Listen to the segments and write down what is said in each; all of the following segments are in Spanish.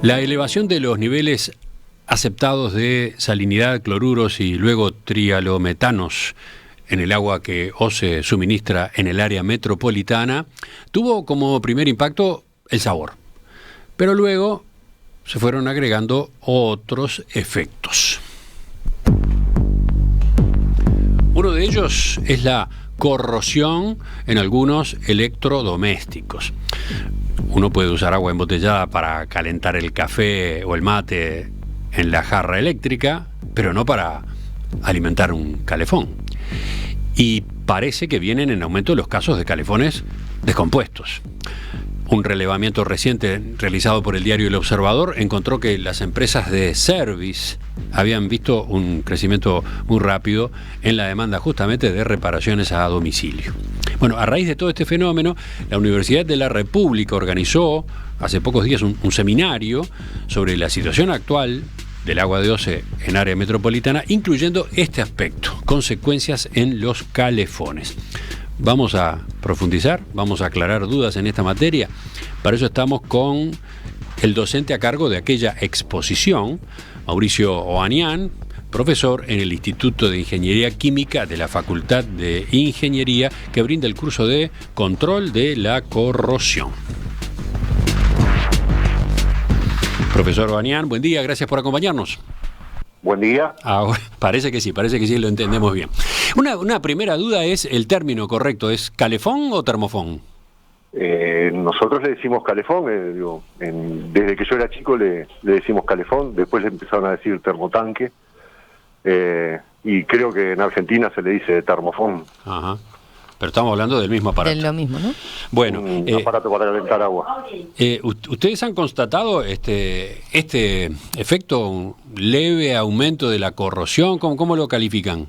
La elevación de los niveles aceptados de salinidad, cloruros y luego trialometanos en el agua que OCE suministra en el área metropolitana tuvo como primer impacto el sabor, pero luego se fueron agregando otros efectos. Uno de ellos es la corrosión en algunos electrodomésticos. Uno puede usar agua embotellada para calentar el café o el mate en la jarra eléctrica, pero no para alimentar un calefón. Y parece que vienen en aumento los casos de calefones descompuestos. Un relevamiento reciente realizado por el diario El Observador encontró que las empresas de service habían visto un crecimiento muy rápido en la demanda justamente de reparaciones a domicilio. Bueno, a raíz de todo este fenómeno, la Universidad de la República organizó hace pocos días un seminario sobre la situación actual del agua de OCE en área metropolitana, incluyendo este aspecto, consecuencias en los calefones. Vamos a profundizar, vamos a aclarar dudas en esta materia. Para eso estamos con el docente a cargo de aquella exposición, Mauricio Oanian, profesor en el Instituto de Ingeniería Química de la Facultad de Ingeniería, que brinda el curso de Control de la Corrosión. Profesor Oanian, buen día, gracias por acompañarnos. Buen día. Parece que sí, lo entendemos bien. Una primera duda es el término correcto, ¿es calefón o termofón? Nosotros le decimos calefón, desde que yo era chico le decimos calefón, después le empezaron a decir termotanque, y creo que en Argentina se le dice termofón. Ajá. Pero estamos hablando del mismo aparato. De lo mismo, ¿no? Bueno, un aparato para calentar agua. ¿Ustedes han constatado este efecto, un leve aumento de la corrosión? ¿Cómo lo califican?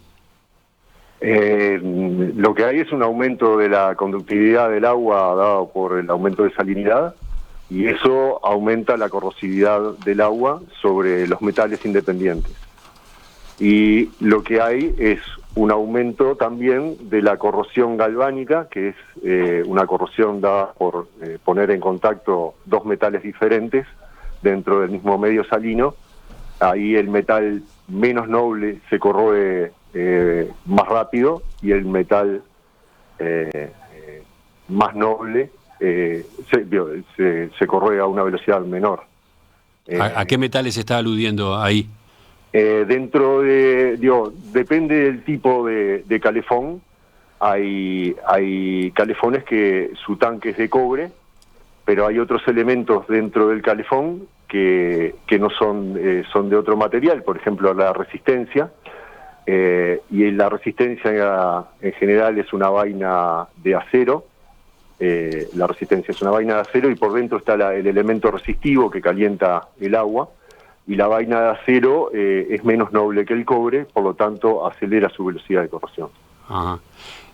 Lo que hay es un aumento de la conductividad del agua dado por el aumento de salinidad, y eso aumenta la corrosividad del agua sobre los metales independientes. Y lo que hay es un aumento también de la corrosión galvánica, que es una corrosión dada por poner en contacto dos metales diferentes dentro del mismo medio salino. Ahí el metal menos noble se corroe más rápido, y el metal más noble se corroe a una velocidad menor. ¿A qué metales se está aludiendo ahí? Depende del tipo de calefón. Hay calefones que su tanque es de cobre, pero hay otros elementos dentro del calefón que no son de otro material, por ejemplo la resistencia, y la resistencia en general es una vaina de acero. La resistencia es una vaina de acero, y por dentro está el elemento resistivo que calienta el agua. Y la vaina de acero es menos noble que el cobre, por lo tanto acelera su velocidad de corrosión. Ajá.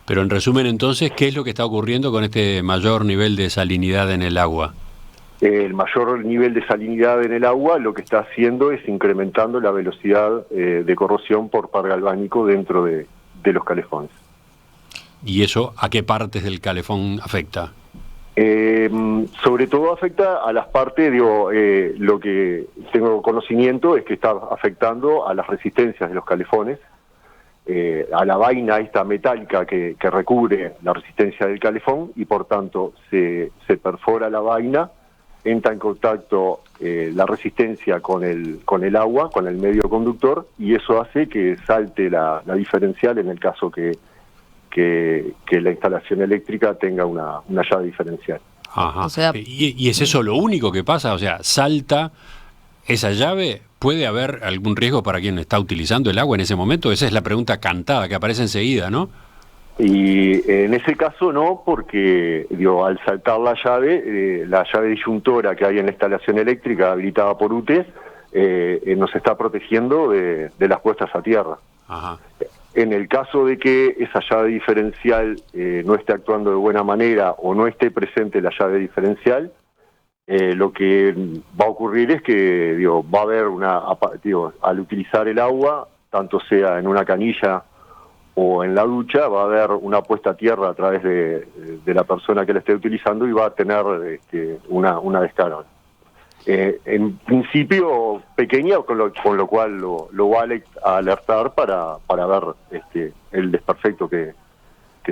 Pero en resumen entonces, ¿qué es lo que está ocurriendo con este mayor nivel de salinidad en el agua? El mayor nivel de salinidad en el agua lo que está haciendo es incrementando la velocidad de corrosión por par galvánico dentro de los calefones. ¿Y eso a qué partes del calefón afecta? Sobre todo afecta a las partes, lo que tengo conocimiento es que está afectando a las resistencias de los calefones, a la vaina esta metálica que recubre la resistencia del calefón, y por tanto se perfora la vaina, entra en contacto la resistencia con el agua, con el medio conductor, y eso hace que salte la diferencial en el caso que la instalación eléctrica tenga una llave diferencial. Ajá. O sea, ¿Y es eso lo único que pasa? O sea, salta esa llave. ¿Puede haber algún riesgo para quien está utilizando el agua en ese momento? Esa es la pregunta cantada que aparece enseguida, ¿no? Y en ese caso no, porque al saltar la llave disyuntora que hay en la instalación eléctrica habilitada por UTE nos está protegiendo de las puestas a tierra. Ajá. En el caso de que esa llave diferencial no esté actuando de buena manera, o no esté presente la llave diferencial, lo que va a ocurrir es que va a haber al utilizar el agua, tanto sea en una canilla o en la ducha, va a haber una puesta a tierra a través de la persona que la esté utilizando, y va a tener una descarga. en principio pequeña, con lo cual lo va a alertar para ver el desperfecto que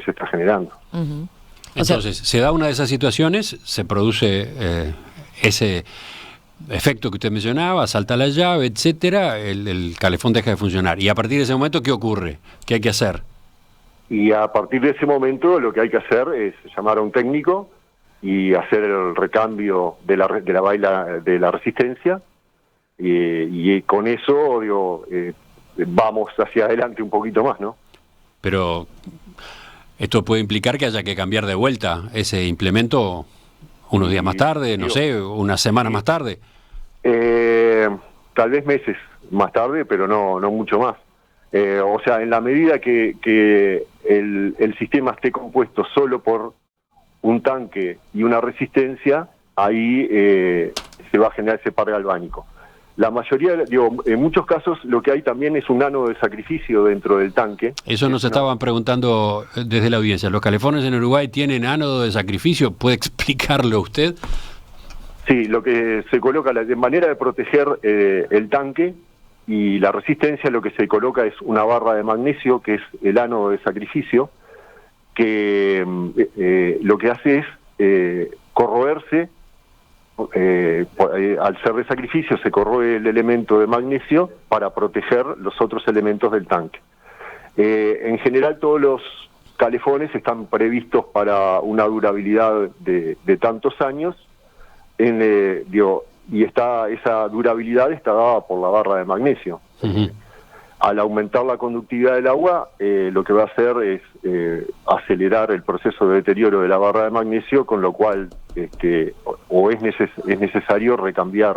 se está generando. Uh-huh. Entonces, se da una de esas situaciones, se produce ese efecto que usted mencionaba, salta la llave, etcétera, el calefón deja de funcionar. Y a partir de ese momento, ¿qué ocurre? ¿Qué hay que hacer? Y a partir de ese momento lo que hay que hacer es llamar a un técnico y hacer el recambio de la vaina de la resistencia, y con eso vamos hacia adelante un poquito más, ¿no? Pero esto puede implicar que haya que cambiar de vuelta ese implemento unos días más tarde, no sé, unas semanas más tarde. Tal vez meses más tarde, pero no mucho más. O sea, en la medida que el sistema esté compuesto solo por un tanque y una resistencia, ahí se va a generar ese par galvánico. La mayoría, en muchos casos lo que hay también es un ánodo de sacrificio dentro del tanque. Eso nos estaban preguntando desde la audiencia. ¿Los calefones en Uruguay tienen ánodo de sacrificio? ¿Puede explicarlo usted? Sí, lo que se coloca de manera de proteger el tanque y la resistencia, lo que se coloca es una barra de magnesio, que es el ánodo de sacrificio, que lo que hace es corroerse. Al ser de sacrificio se corroe el elemento de magnesio para proteger los otros elementos del tanque. En general todos los calefones están previstos para una durabilidad de tantos años, y esa durabilidad está dada por la barra de magnesio. Uh-huh. Al aumentar la conductividad del agua, lo que va a hacer es acelerar el proceso de deterioro de la barra de magnesio, con lo cual es necesario recambiar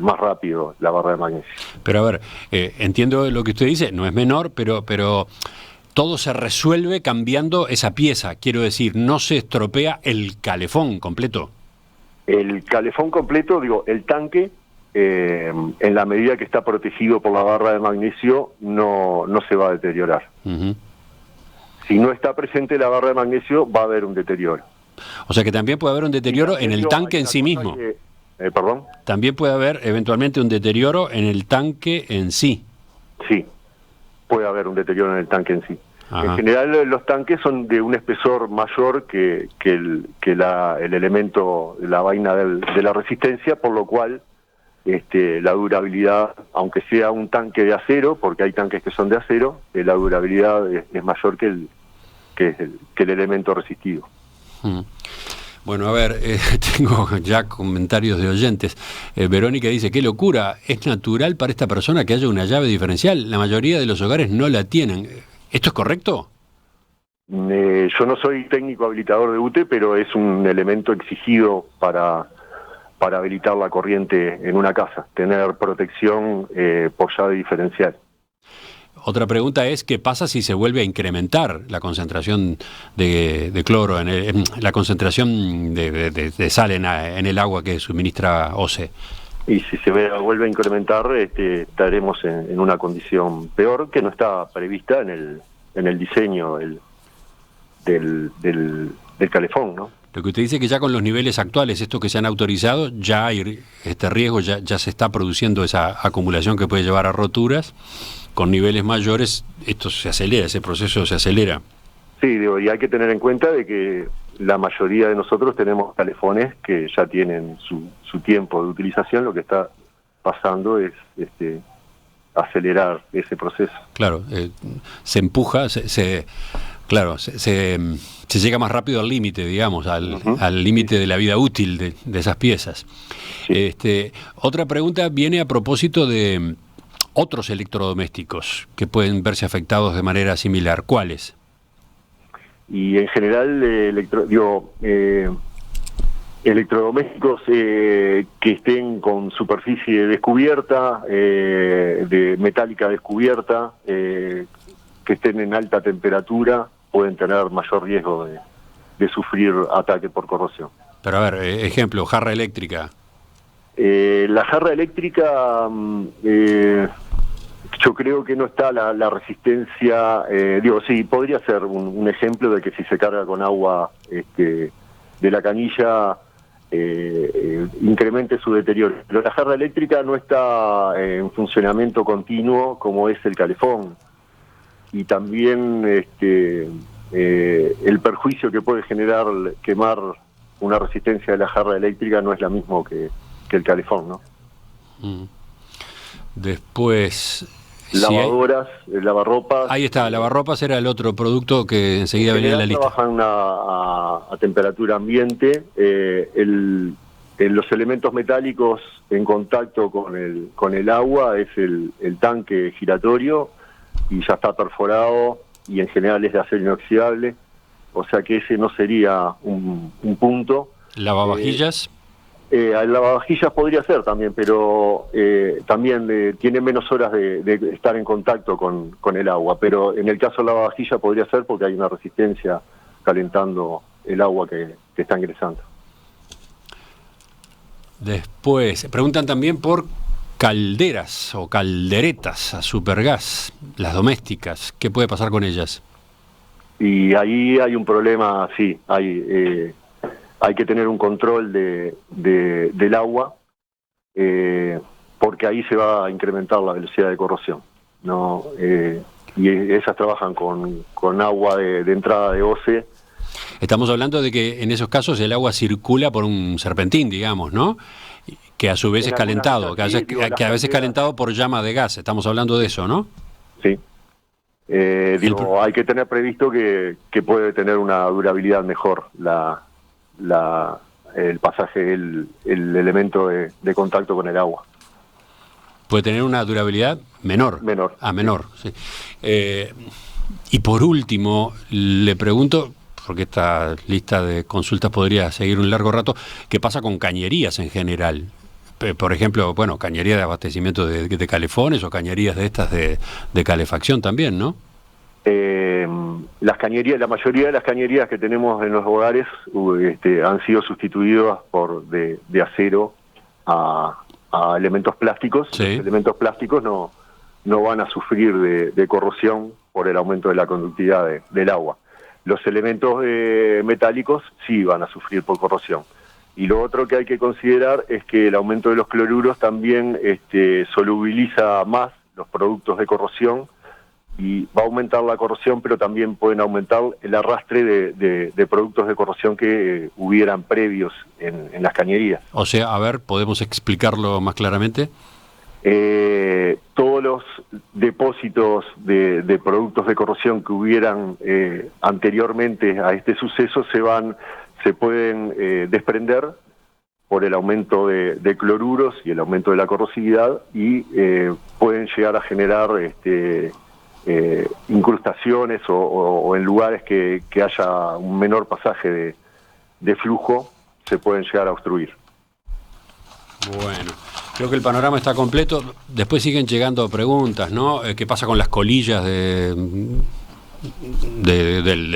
más rápido la barra de magnesio. Pero a ver, entiendo lo que usted dice, no es menor, pero todo se resuelve cambiando esa pieza. Quiero decir, no se estropea el calefón completo. El calefón completo, el tanque, en la medida que está protegido por la barra de magnesio, no se va a deteriorar. Uh-huh. Si no está presente la barra de magnesio, va a haber un deterioro. O sea que también puede haber un deterioro en el tanque en sí mismo. ¿Perdón? También puede haber eventualmente un deterioro en el tanque en sí. Sí, puede haber un deterioro en el tanque en sí. Ajá. En general los tanques son de un espesor mayor que el elemento, la vaina de la resistencia, por lo cual la durabilidad, aunque sea un tanque de acero, porque hay tanques que son de acero, la durabilidad es mayor que el elemento resistido. Bueno, a ver, tengo ya comentarios de oyentes. Verónica dice, qué locura, es natural para esta persona que haya una llave diferencial. La mayoría de los hogares no la tienen. ¿Esto es correcto? Yo no soy técnico habilitador de UTE, pero es un elemento exigido para habilitar la corriente en una casa, tener protección por llave diferencial. Otra pregunta es, ¿qué pasa si se vuelve a incrementar la concentración de cloro, la concentración de sal en el agua que suministra OCE? Y si se vuelve a incrementar, estaremos en una condición peor, que no está prevista en el diseño del calefón, ¿no? Lo que usted dice es que ya con los niveles actuales, estos que se han autorizado, ya hay este riesgo, ya se está produciendo esa acumulación que puede llevar a roturas. Con niveles mayores, esto se acelera, ese proceso se acelera. Sí, y hay que tener en cuenta de que la mayoría de nosotros tenemos calefones que ya tienen su tiempo de utilización. Lo que está pasando es acelerar ese proceso. Claro, se empuja, se llega más rápido al límite, digamos, al límite de la vida útil de esas piezas. Sí. Otra pregunta viene a propósito de otros electrodomésticos que pueden verse afectados de manera similar. ¿Cuáles? Y en general, electrodomésticos que estén con superficie descubierta, de metálica descubierta, que estén en alta temperatura, pueden tener mayor riesgo de sufrir ataque por corrosión. Pero a ver, ejemplo, jarra eléctrica. La jarra eléctrica, yo creo que no está la resistencia, sí, podría ser un ejemplo de que si se carga con agua de la canilla, incremente su deterioro. Pero la jarra eléctrica no está en funcionamiento continuo como es el calefón. Y también el perjuicio que puede generar quemar una resistencia de la jarra eléctrica no es la misma que el calefón, ¿no? Después... Lavadoras, lavarropas... Ahí está, lavarropas era el otro producto que enseguida venía en la lista. Trabajan a temperatura ambiente. Los elementos metálicos en contacto con el agua es el tanque giratorio, y ya está perforado, y en general es de acero inoxidable, o sea que ese no sería un punto. ¿Lavavajillas? El lavavajillas podría ser también, pero también tiene menos horas de estar en contacto con el agua, pero en el caso de la lavavajilla podría ser porque hay una resistencia calentando el agua que está ingresando. Después, preguntan también por calderas o calderetas a supergas, las domésticas. ¿Qué puede pasar con ellas? Y ahí hay un problema, sí, hay que tener un control del agua, porque ahí se va a incrementar la velocidad de corrosión, ¿no? Y esas trabajan con agua de entrada de OCE. Estamos hablando de que en esos casos el agua circula por un serpentín, digamos, ¿no? Que a su vez es calentado, que a veces es calentado por llama de gas. Estamos hablando de eso, ¿no? Sí. Hay que tener previsto que puede tener una durabilidad mejor el pasaje, el elemento de contacto con el agua. Puede tener una durabilidad menor. Menor. Menor, sí. Y por último, le pregunto, porque esta lista de consultas podría seguir un largo rato, ¿qué pasa con cañerías en general? Por ejemplo, cañerías de abastecimiento de calefones o cañerías de estas de calefacción también, ¿no? Las cañerías, la mayoría de las cañerías que tenemos en los hogares han sido sustituidas de acero a elementos plásticos. Sí. Los elementos plásticos no van a sufrir de corrosión por el aumento de la conductividad del agua. Los elementos metálicos sí van a sufrir por corrosión. Y lo otro que hay que considerar es que el aumento de los cloruros también solubiliza más los productos de corrosión, y va a aumentar la corrosión, pero también pueden aumentar el arrastre de productos de corrosión que hubieran previos en las cañerías. O sea, a ver, ¿podemos explicarlo más claramente? Todos los depósitos de productos de corrosión que hubieran anteriormente a este suceso se pueden desprender por el aumento de cloruros y el aumento de la corrosividad, y pueden llegar a generar incrustaciones o en lugares que haya un menor pasaje de flujo, se pueden llegar a obstruir. Bueno, creo que el panorama está completo. Después siguen llegando preguntas, ¿no? ¿Qué pasa con las colillas del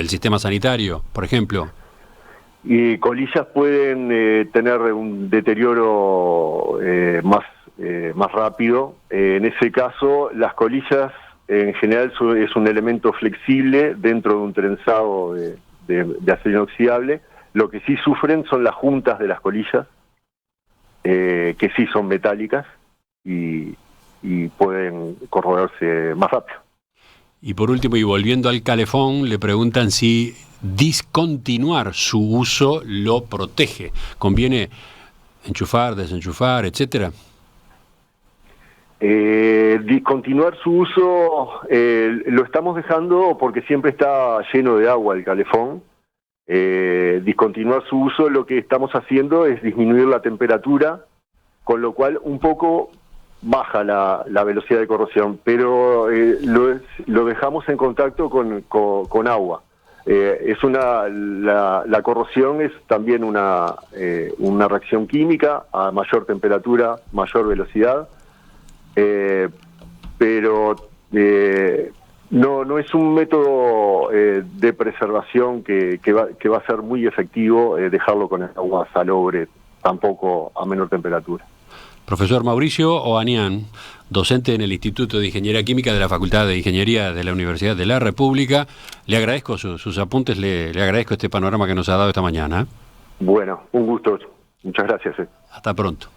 sistema sanitario, por ejemplo? Y colillas pueden tener un deterioro más rápido. En ese caso, las colillas en general es un elemento flexible dentro de un trenzado de acero inoxidable. Lo que sí sufren son las juntas de las colillas, que sí son metálicas y pueden corroerse más rápido. Y por último, y volviendo al calefón, le preguntan si discontinuar su uso lo protege. ¿Conviene enchufar, desenchufar, etcétera? Discontinuar su uso lo estamos dejando porque siempre está lleno de agua el calefón. Discontinuar su uso, lo que estamos haciendo es disminuir la temperatura, con lo cual un poco baja la velocidad de corrosión, pero lo dejamos en contacto con agua. La corrosión es también una reacción química a mayor temperatura, mayor velocidad, pero no es un método de preservación que va a ser muy efectivo dejarlo con el agua salobre, tampoco a menor temperatura. Profesor Mauricio Ohanian, docente en el Instituto de Ingeniería Química de la Facultad de Ingeniería de la Universidad de la República, le agradezco sus apuntes, le agradezco este panorama que nos ha dado esta mañana. Bueno, un gusto. Muchas gracias. Hasta pronto.